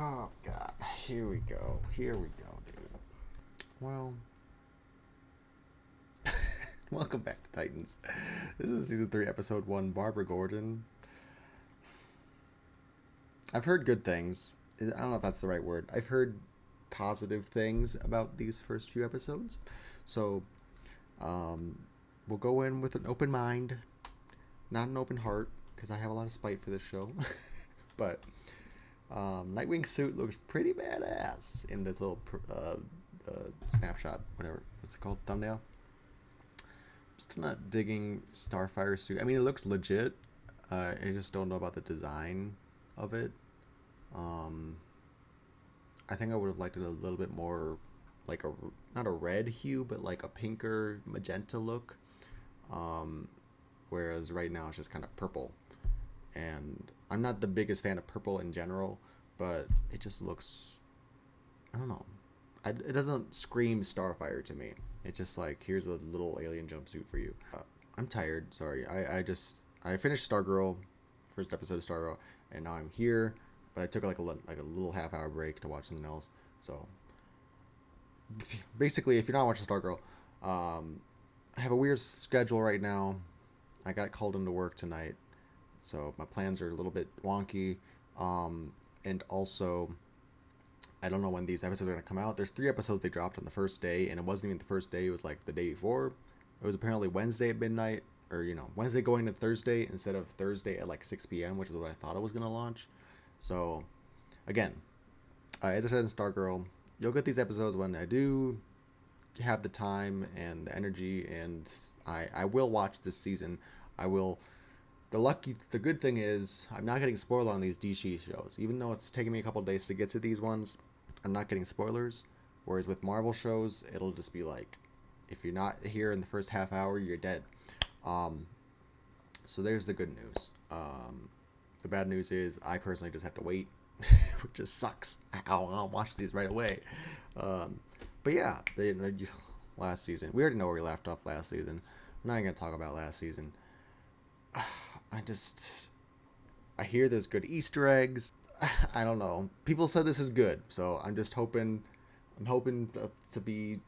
Oh god, here we go. Here we go, dude. Well, welcome back to Titans. This is season 3, episode 1, Barbara Gordon. I've heard good things. I don't know if that's the right word. I've heard positive things about these first few episodes. So, we'll go in with an open mind, not an open heart, because I have a lot of spite for this show. But Nightwing's suit looks pretty badass in this little snapshot, whatever. What's it called? Thumbnail? I'm still not digging Starfire's suit. I mean, it looks legit. I just don't know about the design of it. I think I would have liked it a little bit more like not a red hue, but like a pinker magenta look. Whereas right now it's just kind of purple. And I'm not the biggest fan of purple in general, but it just looks, I don't know. It doesn't scream Starfire to me. It's just like, here's a little alien jumpsuit for you. I'm tired, sorry. I finished Stargirl, first episode of Stargirl, and now I'm here, but I took like a little half-hour break to watch something else. So basically, if you're not watching Stargirl, I have a weird schedule right now. I got called into work tonight, so my plans are a little bit wonky. And also, I don't know when these episodes are going to come out. There's 3 episodes they dropped on the first day, and it wasn't even the first day. It was like the day before. It was apparently Wednesday at midnight, or, Wednesday going to Thursday instead of Thursday at like 6 p.m., which is what I thought it was going to launch. So, again, as I said in Stargirl, you'll get these episodes when I do have the time and the energy, and I will watch this season. I will. The good thing is I'm not getting spoiled on these DC shows. Even though it's taking me a couple days to get to these ones, I'm not getting spoilers. Whereas with Marvel shows, it'll just be like, if you're not here in the first half hour, you're dead. So there's the good news. The bad news is I personally just have to wait, which just sucks. I'll watch these right away. But yeah, last season. We already know where we left off last season. I'm not even going to talk about last season. I hear there's good Easter eggs. I don't know. People said this is good, so I'm hoping to be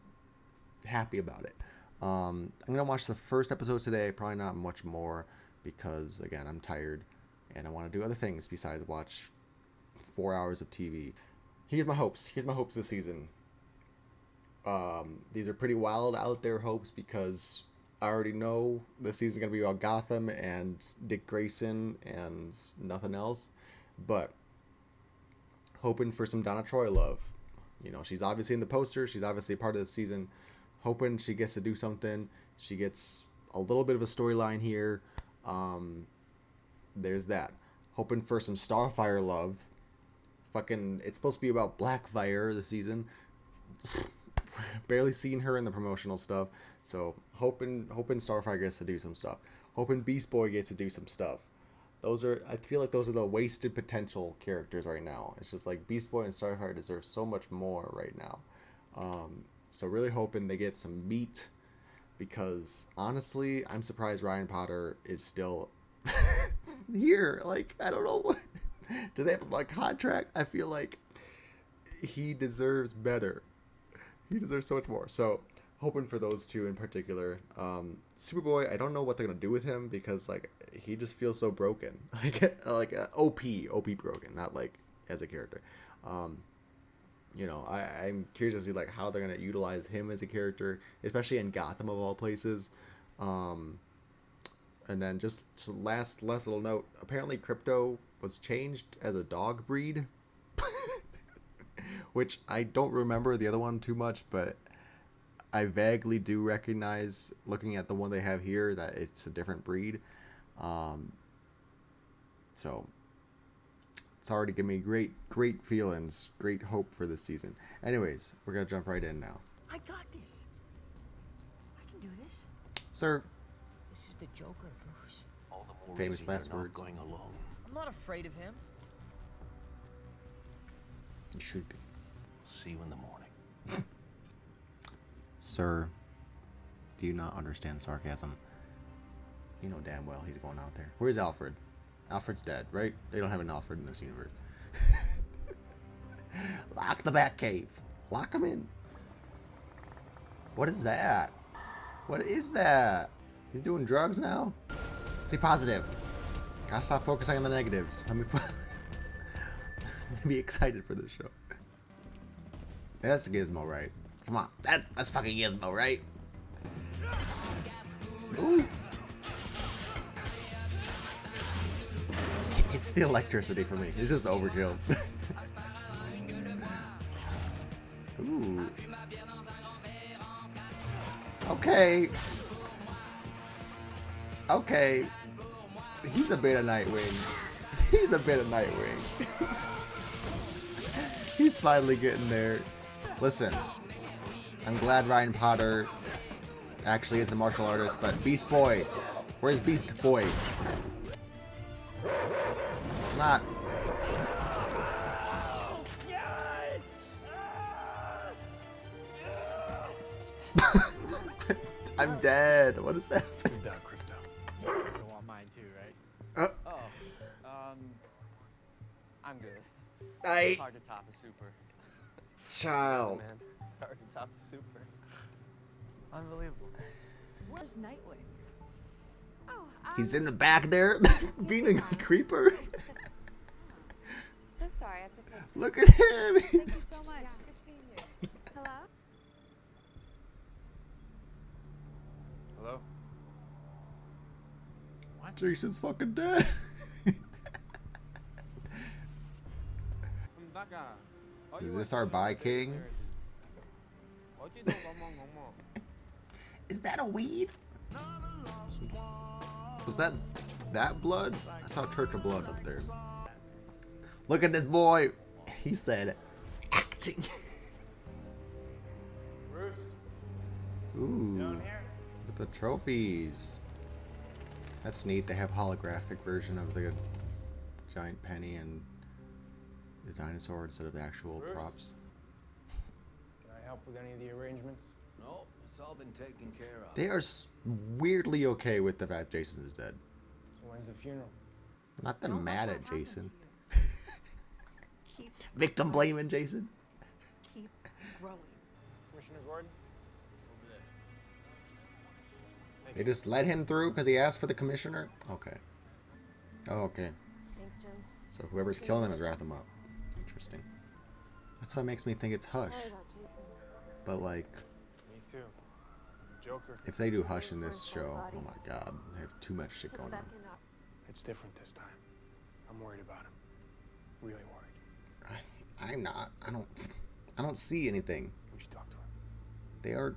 happy about it. I'm gonna watch the first episode today. Probably not much more because again I'm tired and I want to do other things besides watch 4 hours of TV. Here's my hopes. Here's my hopes this season. These are pretty wild out there hopes because I already know this season's going to be about Gotham and Dick Grayson and nothing else. But hoping for some Donna Troy love. She's obviously in the poster. She's obviously a part of the season. Hoping she gets to do something. She gets a little bit of a storyline here. There's that. Hoping for some Starfire love. It's supposed to be about Blackfire this season. Barely seen her in the promotional stuff. So hoping Starfire gets to do some stuff. Hoping Beast Boy gets to do some stuff. I feel like those are the wasted potential characters right now. It's just like Beast Boy and Starfire deserve so much more right now. So really hoping they get some meat, because honestly, I'm surprised Ryan Potter is still here. Like, I don't know what. Do they have him on contract? I feel like he deserves better. He deserves so much more. So hoping for those two in particular. Superboy, I don't know what they're gonna do with him because like he just feels so broken, like OP broken, not like as a character. I'm curious to see like how they're gonna utilize him as a character, especially in Gotham of all places. And then just last little note. Apparently, Crypto was changed as a dog breed, which I don't remember the other one too much, but I vaguely do recognize, looking at the one they have here, that it's a different breed. So it's already given me great feelings, great hope for this season. Anyways, we're gonna jump right in now. I got this. I can do this. Sir. This is the Joker, Bruce. All the more Famous reason last you're not words. going alone. I'm not afraid of him. You should be. See you in the morning. Sir, do you not understand sarcasm? You know damn well he's going out there. Where's Alfred? Alfred's dead, right? They don't have an Alfred in this universe. Lock the Batcave. Lock him in. What is that? What is that? He's doing drugs now? Stay positive. Gotta stop focusing on the negatives. Let me be excited for this show. That's a Gizmo, right? Come on. That's fucking Gizmo, right? Ooh. It's the electricity for me. It's just overkill. Ooh. Okay. Okay. He's a bit of Nightwing. He's a bit of Nightwing. He's finally getting there. Listen, I'm glad Ryan Potter actually is a martial artist, but Beast Boy, where's Beast Boy? Not. I'm dead. What is happening? Good dog, Crypto. You want mine too, right? I'm good. I It's hard to top a super. child. Man, it's hard to top a super. Unbelievable. Where's Nightwing? Oh, He's in the back there, being a creeper. So sorry, I have to take. Look at him. Thank you so much. Good seeing you. Hello? Hello? What? Jason's fucking dead. Is this our Bi King? Is that a weed? Was that blood? I saw Church of Blood up there. Look at this boy. He said, acting. Bruce? Ooh, Down here? with the trophies. That's neat. They have holographic version of the giant penny and the dinosaur instead of the actual Bruce? props. Can I help with any of the arrangements? No, it's all been taken care of. They are weirdly okay with the fact Jason is dead. So when's the funeral? Not them mad at Jason. Keep Victim blaming Jason. keep growing. Commissioner Gordon? Over there. Thank They you. just let him through because he asked for the commissioner? Okay. Oh, okay. Thanks, Jones. So whoever's killing him is wrapping him up. Interesting. That's what makes me think it's Hush. Sorry about Jason. But like, Me too. Joker. if they do Hush in this show, oh my god, they have too much shit going on. It's different this time. I'm worried about him. Really worried. I'm not. I don't see anything. We should talk to him. They are.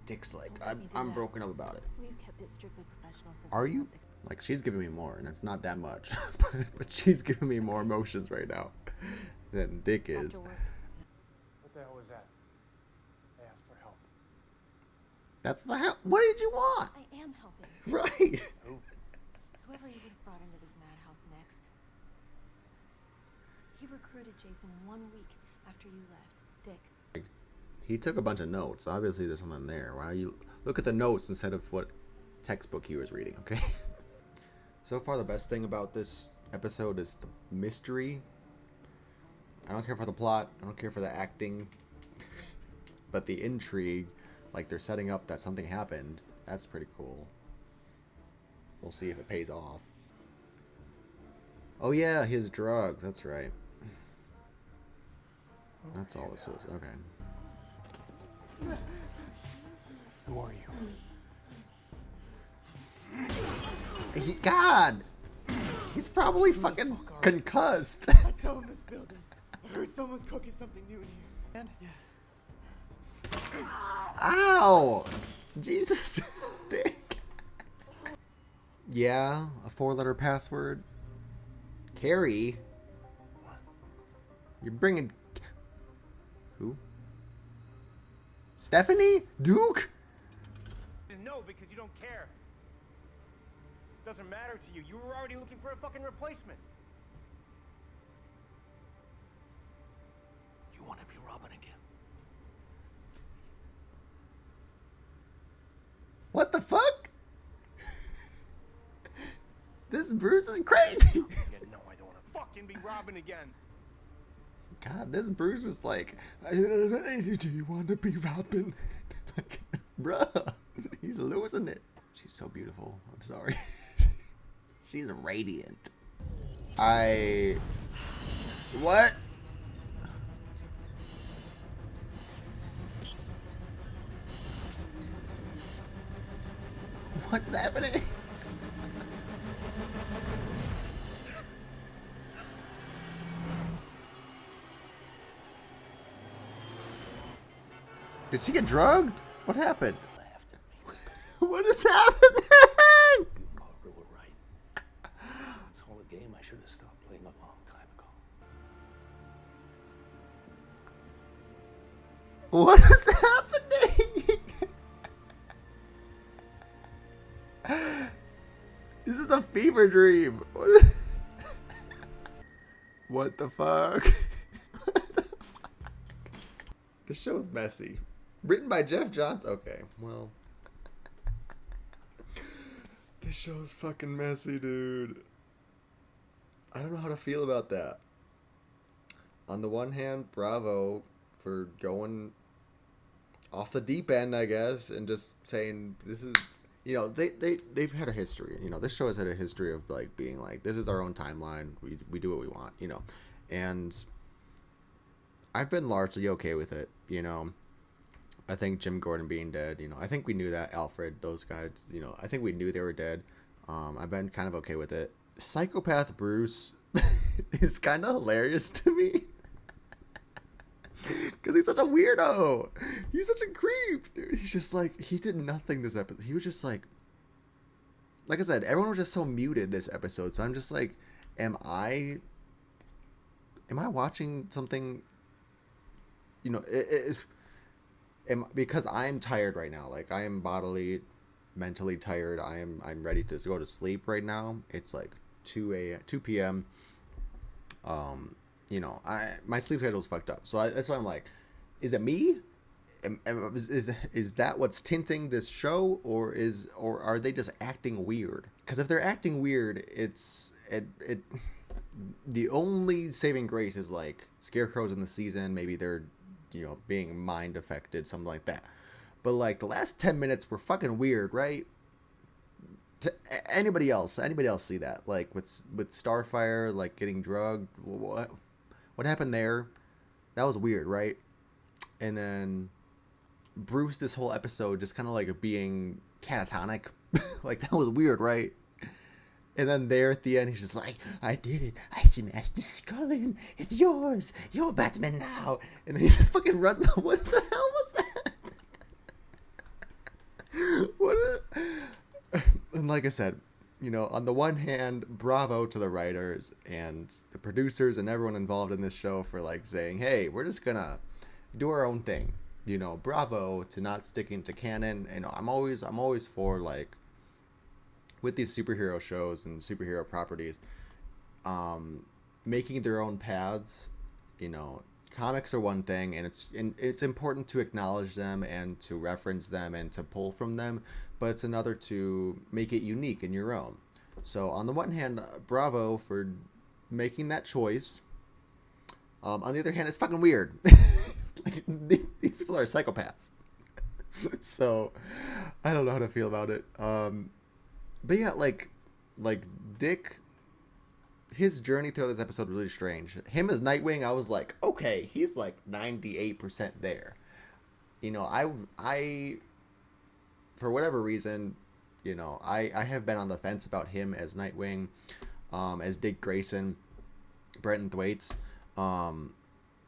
Dick's like, I'm broken up about it. We've kept it strictly professional since. Are we you? met the- Like, she's giving me more, and it's not that much. but she's giving me more emotions right now than Dick is. After work. What the hell was that? I asked for help. That's the hell. What did you want? I am helping. Right. Whoever you would have brought into this madhouse next. He recruited Jason 1 week after you left. Dick. He took a bunch of notes. Obviously, there's something there. Why are you look at the notes instead of what textbook he was reading? Okay. So far, the best thing about this episode is the mystery. I don't care for the plot. I don't care for the acting. But the intrigue, like they're setting up that something happened, that's pretty cool. We'll see if it pays off. Oh yeah, his drugs. That's right. That's all this is. Okay. Who are you? God! He's probably fucking concussed. I fell in this building. I heard someone's cooking something new in here. And Ow! Jesus. Dick. Yeah, a 4-letter password. Carrie? You're bringing... Who? Stephanie? Duke? No, because you don't care. Doesn't matter to you. You were already looking for a fucking replacement. You want to be Robin again? What the fuck? This Bruce is crazy. Yeah, no, I don't want to fucking be Robin again. God, this Bruce is like, do you want to be Robin? Like, bruh, he's losing it. She's so beautiful. I'm sorry. She's radiant. What? What's happening? Did she get drugged? What happened? What is happening? Caught we were right. It's all a game I should have stopped playing a long time ago. What is happening? This is a fever dream. What the fuck? What the fuck? This show is messy. Written by Jeff Johns. Okay, well. This show is fucking messy, dude. I don't know how to feel about that. On the one hand, bravo for going off the deep end, I guess, and just saying this is, you know, they've had a history. You know, this show has had a history of like being like, this is our own timeline. We do what we want, you know. And I've been largely okay with it, you know. I think Jim Gordon being dead, you know, I think we knew that. Alfred, those guys, you know, I think we knew they were dead. I've been kind of okay with it. Psychopath Bruce is kind of hilarious to me. Because he's such a weirdo. He's such a creep, dude. He's just like, he did nothing this episode. He was just like I said, everyone was just so muted this episode. So I'm just like, am I watching something, you know, because I'm tired right now. Like, I am bodily, mentally tired. I'm ready to go to sleep right now. It's like 2 p.m. You know, my sleep schedule's fucked up. So that's why I'm like, is it me? Is that what's tinting this show, or are they just acting weird? Because if they're acting weird, the only saving grace is like scarecrows in the season. Maybe they're, you know, being mind affected, something like that. But like the last 10 minutes were fucking weird, right? To anybody else see that? Like with Starfire, like getting drugged, what happened there? That was weird, right? And then Bruce, this whole episode just kind of like being catatonic. Like, that was weird, right? And then there at the end, he's just like, I did it. I smashed the skull in. It's yours. You're Batman now. And then he just fucking runs. What the hell was that? And like I said, you know, on the one hand, bravo to the writers and the producers and everyone involved in this show for like saying, hey, we're just gonna do our own thing. You know, bravo to not sticking to canon. And I'm always for like, with these superhero shows and superhero properties, making their own paths. You know, comics are one thing, and it's important to acknowledge them and to reference them and to pull from them, but it's another to make it unique in your own. So on the one hand, bravo for making that choice. On the other hand, it's fucking weird. Like, these people are psychopaths. So I don't know how to feel about it. But yeah, like Dick, his journey through this episode was really strange. Him as Nightwing, I was like, okay, he's like 98% there. You know, I for whatever reason, you know, I have been on the fence about him as Nightwing, as Dick Grayson, Brenton Thwaites.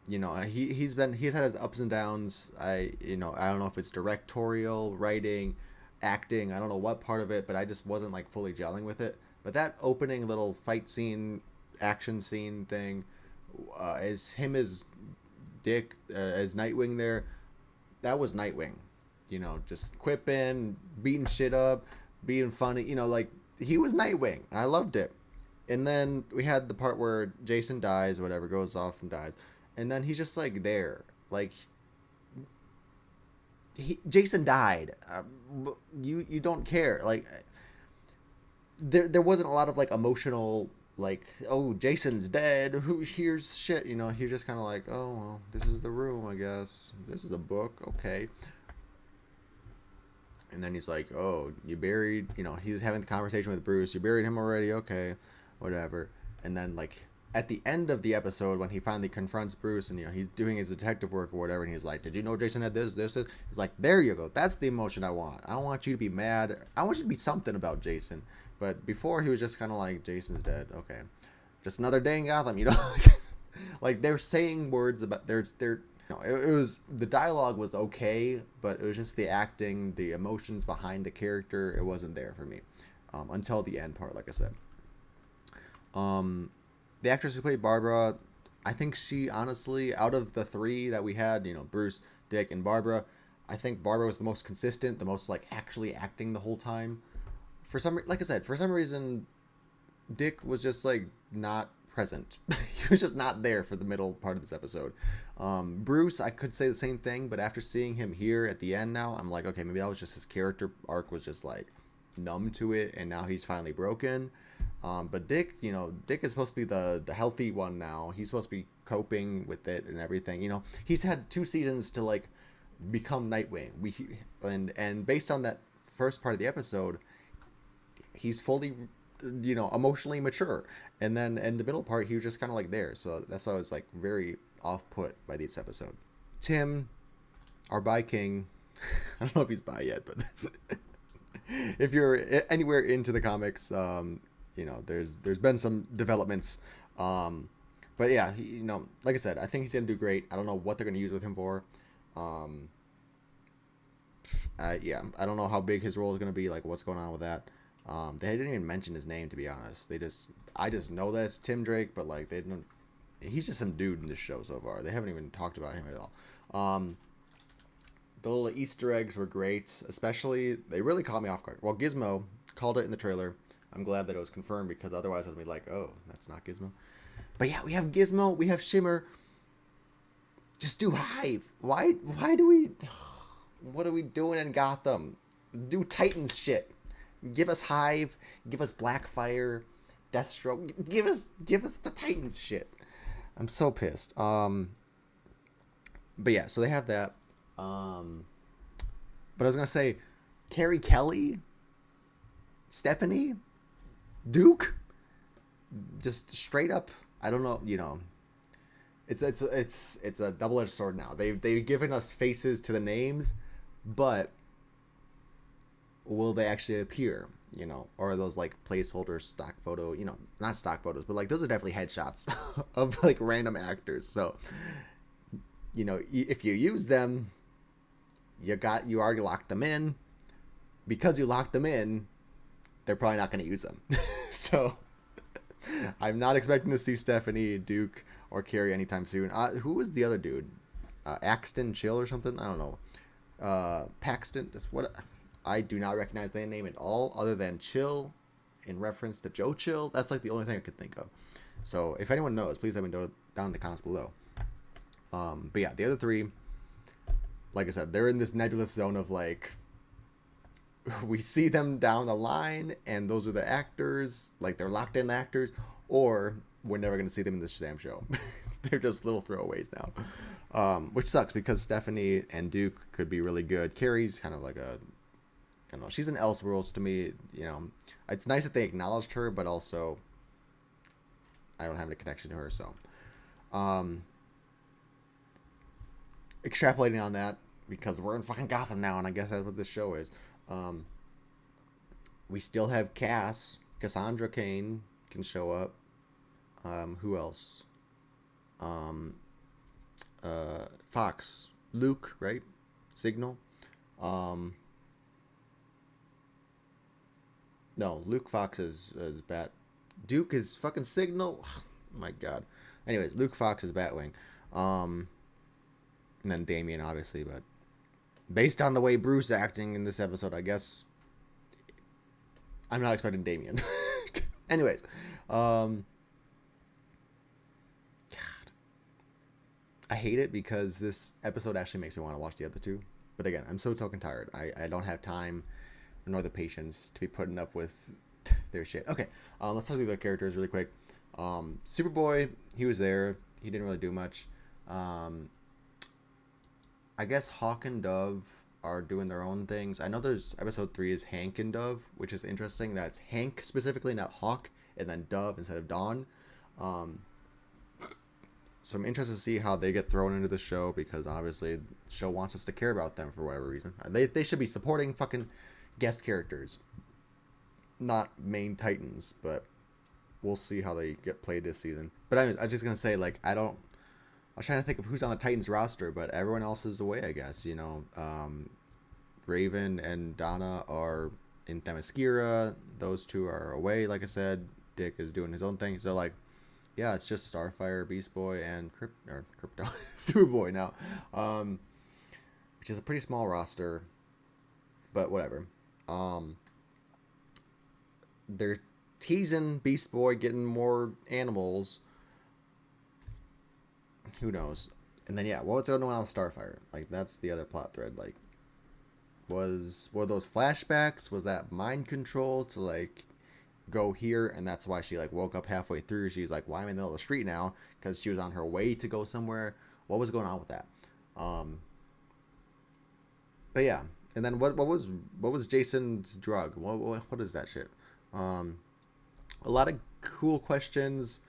You know, he's had his ups and downs. I don't know if it's directorial, writing, acting, I don't know what part of it, but I just wasn't like fully gelling with it. But that opening little fight scene, action scene thing, as him as Dick, as Nightwing there, that was Nightwing. You know, just quipping, beating shit up, being funny, you know, like, he was Nightwing. I loved it. And then we had the part where Jason dies, whatever, goes off and dies. And then he's just like there, like, Jason died. You don't care. Like, there wasn't a lot of like emotional like, oh, Jason's dead. Who here's shit? You know, he's just kind of like, oh well, this is the room, I guess. This is a book, okay. And then he's like, oh, you buried. You know, he's having the conversation with Bruce. You buried him already, okay, whatever. And then like at the end of the episode, when he finally confronts Bruce, and you know he's doing his detective work or whatever, and he's like, did you know Jason had this? He's like, there you go. That's the emotion I want. I don't want you to be mad. I want you to be something about Jason. But before he was just kind of like, Jason's dead. Okay, just another day in Gotham. You know, like they're saying words about they're. No, it was the dialogue was okay, but it was just the acting, the emotions behind the character. It wasn't there for me until the end part, like I said. The actress who played Barbara, I think she honestly, out of the three that we had, you know, Bruce, Dick, and Barbara, I think Barbara was the most consistent, the most like actually acting the whole time. For some, like I said, for some reason, Dick was just like not present. He was just not there for the middle part of this episode. Bruce, I could say the same thing, but after seeing him here at the end now, I'm like, okay, maybe that was just his character arc was just like numb to it, and now he's finally broken. But Dick, you know, Dick is supposed to be the healthy one now. He's supposed to be coping with it and everything. You know, he's had 2 seasons to like become Nightwing. And based on that first part of the episode, he's fully, you know, emotionally mature. And then in the middle part, he was just kind of like there. So that's why I was like very off put by this episode. Tim, our bi king, I don't know if he's bi yet, but if you're anywhere into the comics, you know, there's been some developments. But yeah, you know, like I said, I think he's gonna do great. I don't know what they're gonna use with him for. Yeah, I don't know how big his role is gonna be. Like, what's going on with that? They didn't even mention his name, to be honest. I just know that it's Tim Drake, but like they didn't. He's just some dude in this show so far. They haven't even talked about him at all. The little Easter eggs were great, especially they really caught me off guard. Well, Gizmo called it in the trailer. I'm glad that it was confirmed because otherwise I was gonna be like, oh, that's not Gizmo. But yeah, we have Gizmo, we have Shimmer. Just do Hive. Why do we? What are we doing in Gotham? Do Titans shit. Give us Hive. Give us Blackfire, Deathstroke. Give us the Titans shit. I'm so pissed. But yeah, so they have that. But I was gonna say, Carrie Kelly, Stephanie, Duke, just straight up. I don't know. You know, it's a double-edged sword now. They've given us faces to the names, but will they actually appear? You know, or are those like placeholder stock photo? You know, not stock photos, but like those are definitely headshots of like random actors. So, you know, if you use them, you already locked them in. Because you locked them in, they're probably not going to use them. So, I'm not expecting to see Stephanie, Duke, or Carrie anytime soon. Who was the other dude? Axton Chill or something? I don't know. Paxton. What? I do not recognize that name at all, other than Chill, in reference to Joe Chill. That's like the only thing I could think of. So if anyone knows, please let me know down in the comments below. But yeah, the other 3, like I said, they're in this nebulous zone of like, we see them down the line, and those are the actors, like they're locked in actors, or we're never going to see them in this damn show. They're just little throwaways now, which sucks because Stephanie and Duke could be really good. Carrie's kind of like a, I don't know, she's an Elseworlds to me. You know, it's nice that they acknowledged her, but also I don't have any connection to her. So, extrapolating on that, because we're in fucking Gotham now, and I guess that's what this show is. We still have Cassandra Cain can show up. Who else? Fox, Luke, right? Signal. No, Luke Fox is Bat. Duke is fucking Signal. Oh, my God. Anyways, Luke Fox is Batwing. And then Damien, obviously, but based on the way Bruce acting in this episode, I guess I'm not expecting Damien. Anyways, God, I hate it because this episode actually makes me want to watch the other 2. But again, I'm so fucking tired. I don't have time nor the patience to be putting up with their shit. Okay, let's talk about the characters really quick. Superboy, he was there. He didn't really do much. I guess Hawk and Dove are doing their own things. I know there's episode 3 is Hank and Dove, which is interesting. That's Hank specifically, not Hawk, and then Dove instead of Dawn. So I'm interested to see how they get thrown into the show, because obviously the show wants us to care about them for whatever reason. They should be supporting fucking guest characters, not main titans, but we'll see how they get played this season. But anyways, I was just gonna say, like, I was trying to think of who's on the Titans roster, but everyone else is away, I guess. You know, Raven and Donna are in Themyscira. Those two are away, like I said. Dick is doing his own thing. So, like, yeah, it's just Starfire, Beast Boy, and Crypto Superboy now, which is a pretty small roster, but whatever. They're teasing Beast Boy getting more animals. Who knows? And then, yeah, what's going on with Starfire? Like, that's the other plot thread. Like, were those flashbacks? Was that mind control to, like, go here? And that's why she, like, woke up halfway through. She's like, why am I in the middle of the street now? Because she was on her way to go somewhere. What was going on with that? But yeah. And then what was Jason's drug? What is that shit? A lot of cool questions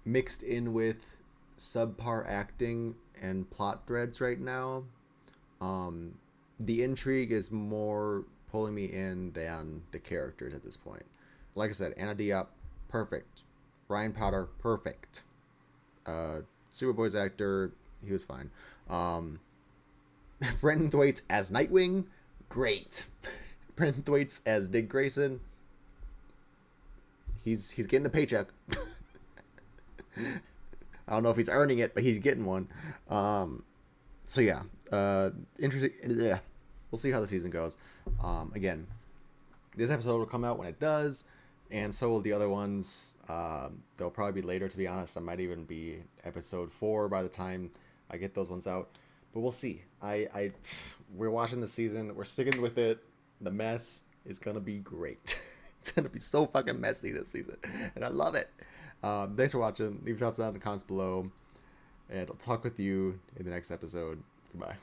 mixed in with subpar acting and plot threads right now. The intrigue is more pulling me in than the characters at this point. Like I said, Anna Diop, perfect. Ryan Powder, perfect. Superboy's actor, he was fine. Brenton Thwaites as Nightwing, great. Brenton Thwaites as Dick Grayson, he's getting a paycheck. I don't know if he's earning it, but he's getting one. So yeah, interesting. Yeah, we'll see how the season goes. Again, this episode will come out when it does, and so will the other ones. They'll probably be later, to be honest. I might even be episode 4 by the time I get those ones out. But we'll see. We're watching the season. We're sticking with it. The mess is gonna be great. It's gonna be so fucking messy this season, and I love it. Thanks for watching. Leave your thoughts down in the comments below, and I'll talk with you in the next episode. Goodbye.